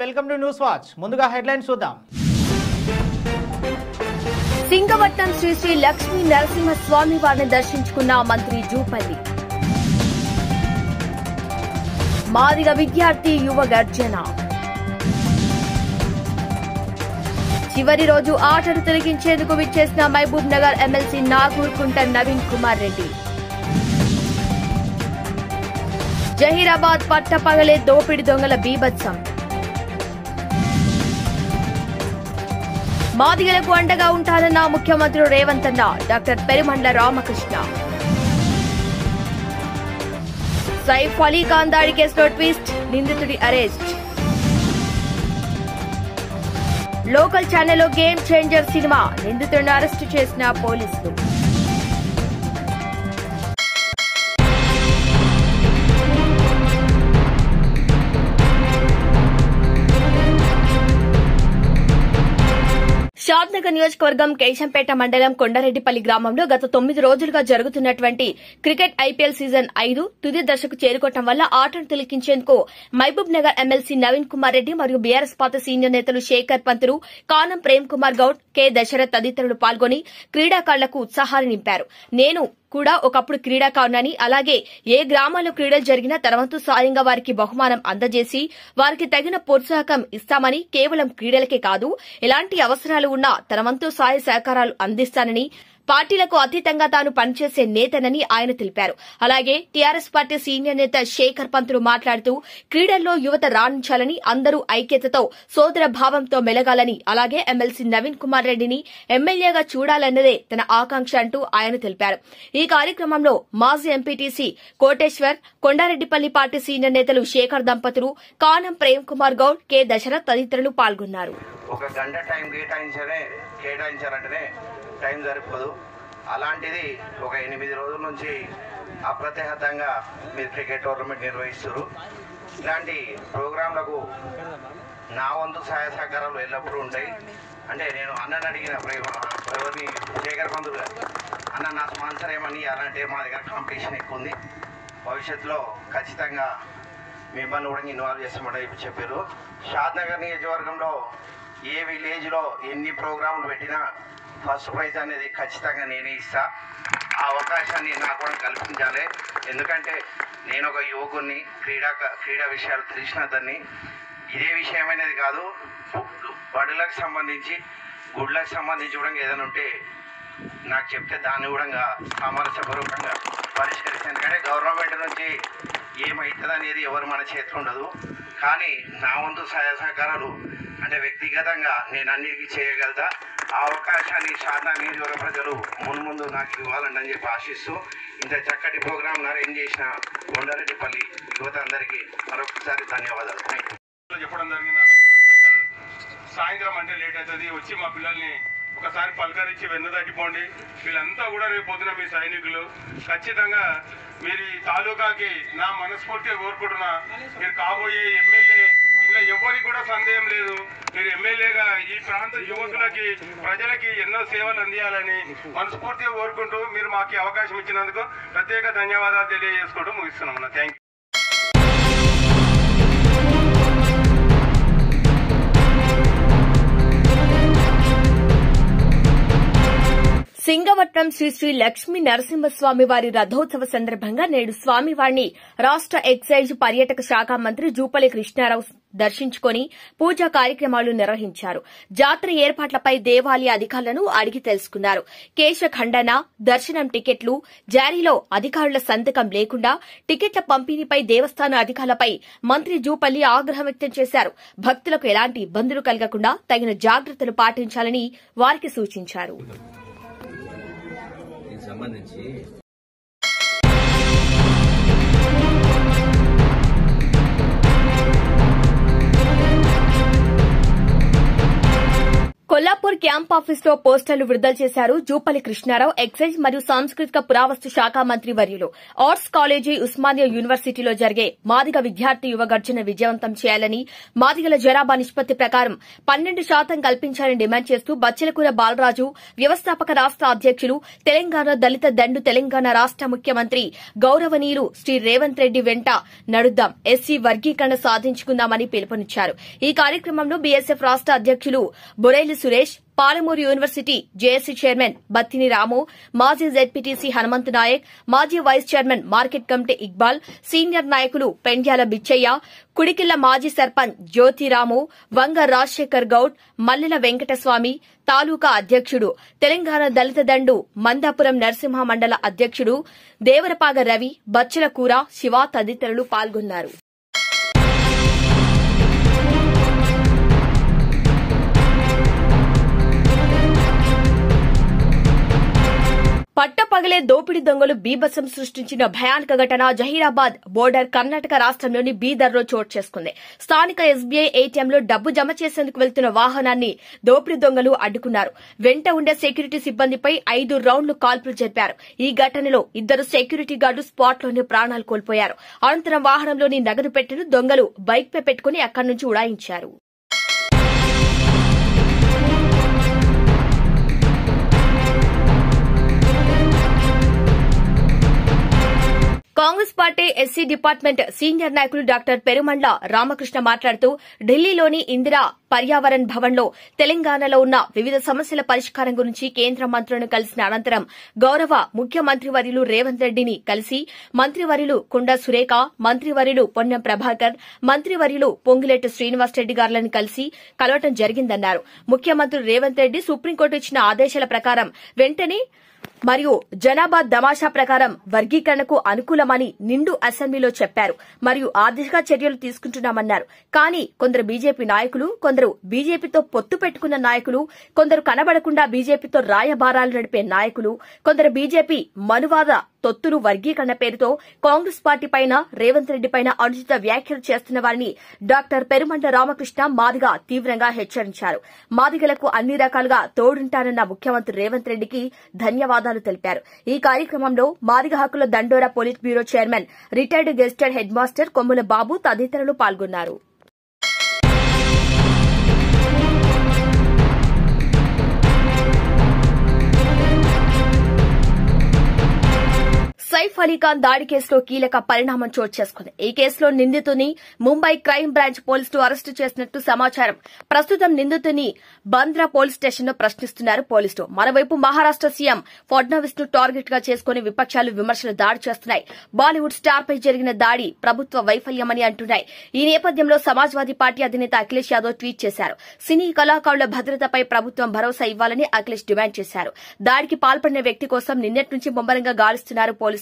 Welcome to news watch. ముందుగా headlines చూద్దాం. సింగవట్నం శ్రీ శ్రీ లక్ష్మీ నరసింహస్వామి వారిని దర్శించుకున్న మంత్రి జూపల్లి. మాదిగ విద్యార్థి యువ గర్జన. చివరి రోజు ఆటను తొలగించేందుకు విచ్చేసిన మహబూబ్ నగర్ ఎమ్మెల్సీ నాగూర్ కుంట నవీన్ కుమార్ రెడ్డి. జహీరాబాద్ పట్టపగలే దోపిడి దొంగల బీభత్సం. మాదిగలకు అండగా ఉంటారన్న ముఖ్యమంత్రి రేవంత్ అన్న. డాక్టర్ పెరుమండ్ల రామకృష్ణ. సైఫ్ అలీ ఖాన్ దాడి కేసులో ట్విస్ట్, నిందితుడి అరెస్ట్. లోకల్ ఛానల్లో గేమ్ చేంజర్ సినిమా, నిందితుడిని అరెస్టు చేసిన పోలీసులు. షాద్నగర్ నియోజకవర్గం కేశంపేట మండలం కొండారెడ్డిపల్లి గ్రామంలో గత 9 రోజులుగా జరుగుతున్నటువంటి క్రికెట్ ఐపీఎల్ సీజన్ 5 తుది దశకు చేరుకోవడం వల్ల ఆటను తిలకించేందుకు మహబూబ్ నగర్ ఎమ్మెల్సీ నవీన్ కుమార్ రెడ్డి మరియు బీఆర్ఎస్ పార్టీ సీనియర్ నేతలు శేఖర్ పంతులు, కానం ప్రేమ్ కుమార్ గౌడ్, కె దశరథ్ తదితరులు పాల్గొని క్రీడాకారులకు ఉత్సాహాన్ని నింపారు. నేను కూడా ఒకప్పుడు క్రీడాకారునని, అలాగే ఏ గ్రామంలో క్రీడలు జరిగినా తన వంతు సాయంగా వారికి బహుమానం అందజేసి వారికి తగిన ప్రోత్సాహకం ఇస్తామని, కేవలం క్రీడలకే కాదు ఎలాంటి అవసరాలు ఉన్నా తన వంతు సహాయ సహకారాలు అందిస్తానని, పార్టీలకు అతీతంగా తాను పనిచేసే నేతనని ఆయన తెలిపారు. అలాగే టీఆర్ఎస్ పార్టీ సీనియర్ నేత శేఖర్ పంతులు మాట్లాడుతూ క్రీడల్లో యువత రాణించాలని, అందరూ ఐక్యతతో సోదర భావంతో మెలగాలని, అలాగే ఎమ్మెల్సీ నవీన్ కుమార్ రెడ్డిని ఎమ్మెల్యేగా చూడాలన్నదే తన ఆకాంక్ష అంటూ ఆయన తెలిపారు. ఈ కార్యక్రమంలో మాజీ MPTC Koteshwar, Kondareddipalli party senior నేతలు శేఖర్ దంపతులు, కానం ప్రేమ్ కుమార్ గౌడ్, కె దశరథ్ తదితరులు పాల్గొన్నారు. ఒక గంట టైం కేటాయించారంటేనే టైం సరిపోదు. అలాంటిది ఒక 8 రోజుల నుంచి అప్రతిహతంగా మీరు క్రికెట్ టోర్నమెంట్ నిర్వహిస్తారు. ఇలాంటి ప్రోగ్రాంలకు నా వంతు సహాయ సహకారాలు ఎల్లప్పుడూ ఉంటాయి. అంటే నేను అన్నని అడిగిన ఎవరిని శేఖర్ పంతులు అన్న నా స్పాన్సర్ ఏమని అలాంటి మా దగ్గర కాంపిటీషన్ ఎక్కువ ఉంది, భవిష్యత్తులో ఖచ్చితంగా మిమ్మల్ని కూడా ఇన్వాల్వ్ చేస్తామని చెప్పారు. షాద్నగర్ నియోజకవర్గంలో ఏ విలేజ్లో ఎన్ని ప్రోగ్రాంలు పెట్టినా ఫస్ట్ ప్రైజ్ అనేది ఖచ్చితంగా నేనే ఇస్తా. ఆ అవకాశాన్ని నాకు కూడా కల్పించాలి. ఎందుకంటే నేను ఒక యువకుడిని, క్రీడా విషయాలు తెలిసిన దాన్ని. ఇదే విషయమైనది కాదు, బడులకు సంబంధించి గుడ్లకు సంబంధించి కూడా ఏదైనా ఉంటే నాకు చెప్తే దాన్ని కూడా సామరస్యపూర్వకంగా పరిష్కరిస్తాను. ఎందుకంటే గవర్నమెంట్ నుంచి ఏమవుతుంది అనేది ఎవరు మన చేతిలో ఉండదు. కానీ నా వంతు సహాయ సహకారాలు అంటే వ్యక్తిగతంగా నేను అన్నిటికీ చేయగలుగుతా. ఆ అవకాశాన్ని షాద్నగర్ నియోజకవర్గ ప్రజలు ముందు నాకు ఇవ్వాలని అని చెప్పి ఆశిస్తూ ఇంత చక్కటి ప్రోగ్రాం అరేంజ్ చేసిన కొండారెడ్డిపల్లి యువత అందరికీ మరొకసారి ధన్యవాదాలు. చెప్పడం జరిగింది. సాయంత్రం అంటే లేట్ అవుతుంది, వచ్చి మా పిల్లల్ని ఒకసారి పలకరించి వెన్ను తగ్గిపోండి. వీళ్ళంతా కూడా రేపు పొద్దున మీ సైనికులు. ఖచ్చితంగా మీరు ఈ తాలూకాకి నా మనస్ఫూర్తిగా కోరుకుంటున్నా, మీరు కాబోయే ఎమ్మెల్యే. ఇలా ఎవరికి కూడా సందేహం లేదు, మీరు ఎమ్మెల్యేగా ఈ ప్రాంత యువకులకి, ప్రజలకి ఎన్నో సేవలు అందియాలని మనస్ఫూర్తిగా కోరుకుంటూ మీరు మాకు అవకాశం ఇచ్చినందుకు ప్రత్యేక ధన్యవాదాలు తెలియజేసుకుంటూ ముగిస్తున్నాం. Thank you. సింగవట్నం శ్రీ శ్రీ లక్ష్మీ నరసింహస్వామి వారి రథోత్సవ సందర్భంగా నేడు స్వామివారిని రాష్ట ఎక్సైజ్ పర్యాటక శాఖ మంత్రి జూపల్లి కృష్ణారావు దర్శించుకుని పూజా కార్యక్రమాలు నిర్వహించారు. జాతర ఏర్పాట్లపై దేవాలయ అధికారులను అడిగి తెలుసుకున్నారు. కేశఖండన, దర్శనం టికెట్లు జారీలో అధికారుల సంతకం లేకుండా టికెట్ల పంపిణీపై దేవస్థాన అధికారులపై మంత్రి జూపల్లి ఆగ్రహం వ్యక్తం చేశారు. భక్తులకు ఎలాంటి ఇబ్బందులు కలగకుండా తగిన జాగ్రత్తలు పాటించాలని వారికి సూచించారు. సంబంధించి కొల్లాపూర్ క్యాంప్ ఆఫీస్ లో పోస్టర్లు విడుదల చేశారు జూపల్లి కృష్ణారావు. ఎక్సైజ్ మరియు సాంస్కృతిక పురావస్తు శాఖ మంత్రి వర్యులు. ఆర్ట్స్ కాలేజీ ఉస్మానియా యూనివర్సిటీలో జరిగే మాదిగ విద్యార్థి యువ గర్జన విజయవంతం చేయాలని, మాదిగల జనాభా నిష్పత్తి ప్రకారం 12% కల్పించాలని డిమాండ్ చేస్తూ బచ్చెలకూర బాలరాజు, వ్యవస్థాపక రాష్ట అధ్యకులు, తెలంగాణ దళిత దండు తెలంగాణ రాష్ట ముఖ్యమంత్రి గౌరవనీయులు శ్రీ రేవంత్ రెడ్డి వెంట నడుద్దాం, ఎస్సీ వర్గీకరణ సాధించుకుందామని పిలుపునిచ్చారు. ఈ కార్యక్రమంలో బీఎస్ఎఫ్ రాష్ట అధ్యకులు Boreli Suresh, Palamuru university JAC chairman Battini Ramu, మాజీ జెడ్పీటీసీ హనుమంతు నాయక్, మాజీ vice chairman market committee Iqbal, senior నాయకులు పెండ్యాల బిచ్చయ్య, కుడికిల్ల మాజీ సర్పంచ్ జ్యోతిరాము, వంగ రాజశేఖర్ గౌడ్, మల్లెల వెంకటస్వామి, తాలూకా అధ్యకుడు, తెలంగాణ దళిత దండు మందాపురం నరసింహ మండల అధ్యకుడు దేవరపాగ రవి, బచ్చెలకూర శివ తదితరులు పాల్గొన్నారు. పట్టపగలే దోపిడీ దొంగలు బీభత్సం సృష్టించిన భయానక ఘటన జహీరాబాద్ బోర్డర్ కర్ణాటక రాష్ట్రంలోని బీదర్లో చోటు చేసుకుంది. స్థానిక ఎస్బీఐ ఏటీఎంలో డబ్బు జమ చేసేందుకు వెళ్తున్న వాహనాన్ని దోపిడీ దొంగలు అడ్డుకున్నారు. వెంట ఉండే సెక్యూరిటీ సిబ్బందిపై 5 రౌండ్లు కాల్పులు జరిపారు. ఈ ఘటనలో 2 సెక్యూరిటీ గార్డు స్పాట్లోనే ప్రాణాలు కోల్పోయారు. అనంతరం వాహనంలోని నగదు పెట్టెను దొంగలు బైక్పై పెట్టుకుని అక్కడి నుంచి ఉడాయించారు. Congress party SC department senior నాయకులు డాక్టర్ పెరుమండ్ల రామకృష్ణ మాట్లాడుతూ ఢిల్లీలోని ఇందిరా పర్యావరణ్ భవన్ లో తెలంగాణలో ఉన్న వివిధ సమస్యల పరిష్కారం గురించి కేంద్ర మంత్రులను కలిసిన అనంతరం గౌరవ ముఖ్యమంత్రి వర్యులు రేవంత్ రెడ్డిని కలిసి మంత్రివర్యులు కొండా సురేఖ, మంత్రివర్యులు పొన్నం ప్రభాకర్, మంత్రివర్యులు పొంగులేటి శ్రీనివాసరెడ్డి గారులను కలిసి కలవటం జరిగిందన్నారు. ముఖ్యమంత్రి రేవంత్ రెడ్డి సుప్రీంకోర్టు ఇచ్చిన ఆదేశాల ప్రకారం వెంటనే మరియు జనాభా దమాషా ప్రకారం వర్గీకరణకు అనుకూలమని నిండు అసెంబ్లీలో చెప్పారు మరియు ఆ దిశగా చర్యలు తీసుకుంటున్నామన్నారు. కానీ కొందరు బీజేపీ నాయకులు, కొందరు బీజేపీతో పొత్తు పెట్టుకున్న నాయకులు, కొందరు కనబడకుండా బీజేపీతో రాయబారాలు నడిపే నాయకులు, కొందరు బీజేపీ మనువాద తొత్తులు వర్గీకరణ పేరుతో కాంగ్రెస్ పార్టీ పైన, రేవంత్ రెడ్డి పైన అనుచిత వ్యాఖ్యలు చేస్తున్న వారిని డాక్టర్ పెరుమండ్ల రామకృష్ణ మాదిగ తీవ్రంగా హెచ్చరించారు. మాదిగలకు అన్ని రకాలుగా తోడుంటానన్న ముఖ్యమంత్రి రేవంత్ రెడ్డికి ధన్యవాదాలు తెలిపారు. ఈ కార్యక్రమంలో Madiga Hakkula Dandora polit bureau chairman, retired gazetted head master Kommula Babu తదితరులు పాల్గొన్నారు. సైఫ్ అలీఖాన్ దాడి కేసులో కీలక పరిణామం చోటు చేసుకుంది. ఈ కేసులో నిందితుని ముంబై క్రైమ్ బ్రాంచ్ పోలీసులు అరెస్టు చేసినట్టు సమాచారం. ప్రస్తుతం నిందితుని బంద్రా పోలీస్ స్టేషన్లో ప్రశ్నిస్తున్నారు పోలీసులు. మరోవైపు మహారాష్ట సీఎం ఫడ్నవీస్ ను టార్గెట్ గా చేసుకుని విపక్షాలు విమర్శలు దాడి చేస్తున్నాయి. బాలీవుడ్ స్టార్ పై జరిగిన దాడి ప్రభుత్వ వైఫల్యమని అంటున్నాయి. ఈ నేపథ్యంలో సమాజ్వాదీ పార్టీ అధినేత అఖిలేష్ యాదవ్ ట్వీట్ చేశారు. సినీ కళాకారుల భద్రతపై ప్రభుత్వం భరోసా ఇవ్వాలని అఖిలేష్ డిమాండ్ చేశారు. దాడికి పాల్పడిన వ్యక్తి కోసం నిన్నటి నుంచి ముమ్మరంగా గాలిస్తున్నారు పోలీసులు.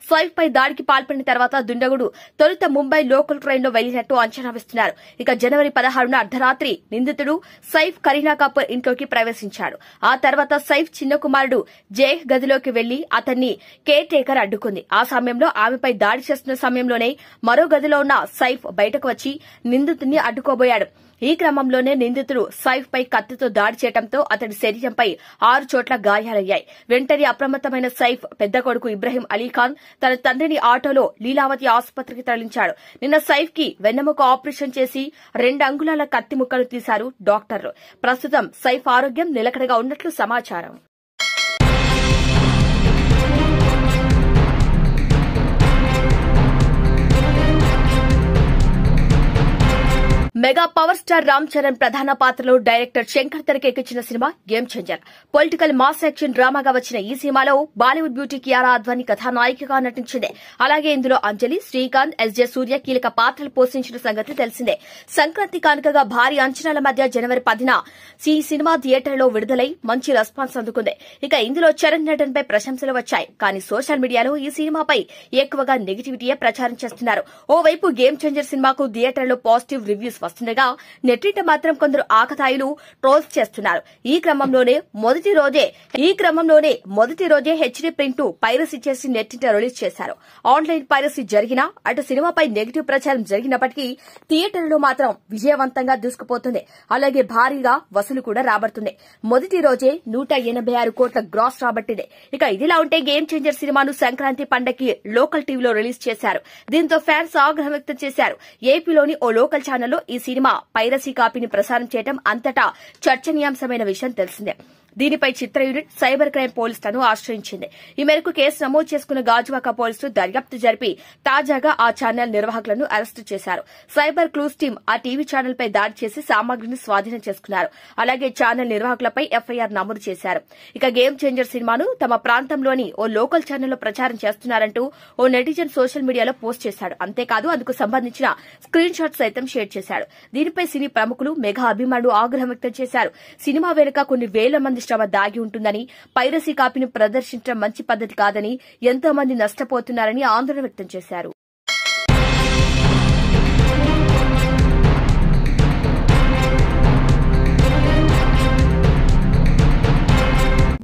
సైఫ్ పై దాడికి పాల్పడిన తర్వాత దుండగుడు తొలుత ముంబై లోకల్ ట్రైన్లో వెళ్లినట్టు అంచనా వేస్తున్నారు. ఇక జనవరి 16న అర్ధరాత్రి నిందితుడు సైఫ్ కరీనా కపూర్ ఇంట్లోకి ప్రవేశించాడు. ఆ తర్వాత సైఫ్ చిన్న కుమారుడు జే గదిలోకి వెళ్లి అతన్ని కేర్ టేకర్ అడ్డుకుంది. ఆ సమయంలో ఆమెపై దాడి చేస్తున్న సమయంలోనే మరో గదిలో ఉన్న సైఫ్ బయటకు వచ్చి నిందితుడిని అడ్డుకోబోయాడు. ఈ క్రమంలోనే నిందితుడు సైఫ్ పై కత్తితో దాడి చేయడంతో అతడి శరీరంపై 6 చోట్ల గాయాలయ్యాయి. వెంటనే అప్రమత్తమైన సైఫ్ పెద్ద కొడుకు ఇబ్రహీం అలీఖాన్ తన తండ్రిని ఆటోలో లీలావతి ఆసుపత్రికి తరలించాడు. నిన్న సైఫ్ కి వెన్నెముక ఆపరేషన్ చేసి 2 అంగుళాల కత్తి ముక్కలు తీశారు డాక్టర్లు. ప్రస్తుతం సైఫ్ ఆరోగ్యం నిలకడగా ఉన్నట్లు సమాచారం. Mega power star Ram Charan ప్రధాన పాత్రలో డైరెక్టర్ శంకర్ తెరకెక్కించిన cinema game changer. Political mass action డ్రామాగా వచ్చిన ఈ సినిమాలో బాలీవుడ్ బ్యూటీ కియారా అద్వానీ కథానాయికగా నటించింది. అలాగే ఇందులో అంజలి, శ్రీకాంత్, ఎస్జే సూర్య కీలక పాత్రలు పోషించిన సంగతి తెలిసిందే. సంక్రాంతి కానుకగా భారీ అంచనాల మధ్య జనవరి 10న ఈ సినిమా థియేటర్లో విడుదలై మంచి రెస్పాన్స్ అందుకుంది. ఇక ఇందులో చరణ్ నటనపై ప్రశంసలు వచ్చాయి. కానీ సోషల్ మీడియాలో ఈ సినిమాపై ఎక్కువగా నెగిటివిటీయే ప్రచారం చేస్తున్నారు. ఓవైపు గేమ్ చేంజర్ సినిమాకు థియేటర్లో పాజిటివ్ రివ్యూస్ వస్తుండగా నెట్టింట మాత్రం కొందరు ఆకతాయిలు ట్రోల్స్ చేస్తున్నారు. ఈ క్రమంలోనే మొదటి రోజే హెచ్డీ ప్రింట్ పైరసీ చేసి నెట్టింట రిలీజ్ చేశారు. ఆన్లైన్ పైరసీ జరిగినా అటు సినిమాపై నెగిటివ్ ప్రచారం జరిగినప్పటికీ థియేటర్లో మాత్రం విజయవంతంగా దూసుకుపోతుంది. అలాగే భారీగా వసూలు కూడా రాబడుతుంది. మొదటి రోజే 186 కోట్ల గ్రాస్ రాబట్టింది. ఇక ఇదిలా ఉంటే గేమ్ చేంజర్ సినిమాను సంక్రాంతి పండగకి లోకల్ టీవీలో రిలీజ్ చేశారు. దీంతో ఫ్యాన్స్ ఆగ్రహం వ్యక్తం చేశారు. ఏపీలోని ఓ లోకల్ ఛానల్లో ఈ సినిమా పైరసీ కాపీని ప్రసారం చేయడం అంతటా చర్చనీయాంశమైన విషయం తెలిసిందే. దీనిపై చిత్ర యూనిట్ సైబర్ క్రైమ్ పోలీసులను ఆశ్రయించింది. ఈ మేరకు కేసు నమోదు చేసుకున్న గాజువాక పోలీసులు దర్యాప్తు జరిపి తాజాగా ఆ ఛానల్ నిర్వాహకులను అరెస్టు చేశారు. సైబర్ క్లూస్ టీం ఆ టీవీ ఛానల్ పై దాడి చేసి సామాగ్రిని స్వాధీనం చేసుకున్నారు. అలాగే ఛానల్ నిర్వాహకులపై ఎఫ్ఐఆర్ నమోదు చేశారు. ఇక గేమ్ చేంజర్ సినిమాను తమ ప్రాంతంలోని ఓ లోకల్ ఛానల్లో ప్రచారం చేస్తున్నారంటూ ఓ నెటిజన్ సోషల్ మీడియాలో పోస్ట్ చేశాడు. అంతేకాదు అందుకు సంబంధించిన స్క్రీన్ షాట్ సైతం షేర్ చేశాడు. దీనిపై సినీ ప్రముఖులు మెగా అభిమానులు ఆగ్రహం వ్యక్తం చేశారు. సినిమా వెనుక కొన్ని వేల మంది శ్రమ దాగి ఉంటుందని, పైరసీ కాపీని ప్రదర్శించడం మంచి పద్ధతి కాదని, ఎంతో మంది నష్టపోతున్నారని ఆందోళన వ్యక్తం చేశారు.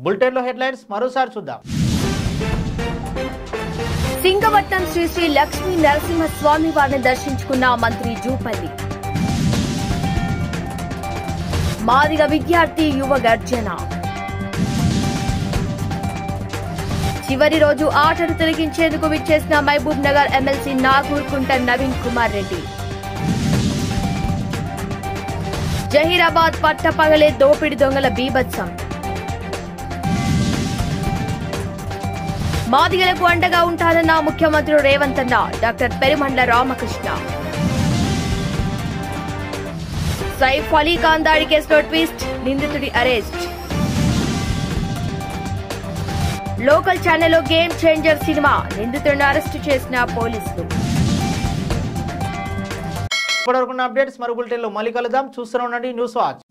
బులెటిన్లో హెడ్లైన్స్ మరోసారి చూద్దాం. సింగవట్నం శ్రీ శ్రీ లక్ష్మీ నరసింహస్వామి వారిని దర్శించుకున్న మంత్రి జూపల్లి. మాదిగ విద్యార్థి యువ గర్జన. చివరి రోజు ఆటను తొలగించేందుకు విచ్చేసిన మహబూబ్ నగర్ ఎమ్మెల్సీ నాగూర్కుంట నవీన్ కుమార్ రెడ్డి. జహీరాబాద్ పట్టపగలే దోపిడి దొంగల బీభత్సం. మాదిగలకు అండగా ఉంటానన్న ముఖ్యమంత్రి రేవంత్ అన్న డాక్టర్ పెరుమండ్ల రామకృష్ణ. సైఫ్ అలీ ఖాన్ దాడి కేసులో ట్విస్ట్, నిందితుడి అరెస్ట్. లోకల్ ఛానల్లో గేమ్ చేంజర్ సినిమా నిందితుడిని అరెస్టు చేసిన పోలీసులు. ఇప్పటివరకు అప్డేట్స్ మరో బులెటిన్లో మళ్ళీ కలుద్దాం. చూస్తూనే ఉండండి న్యూస్ వాచ్.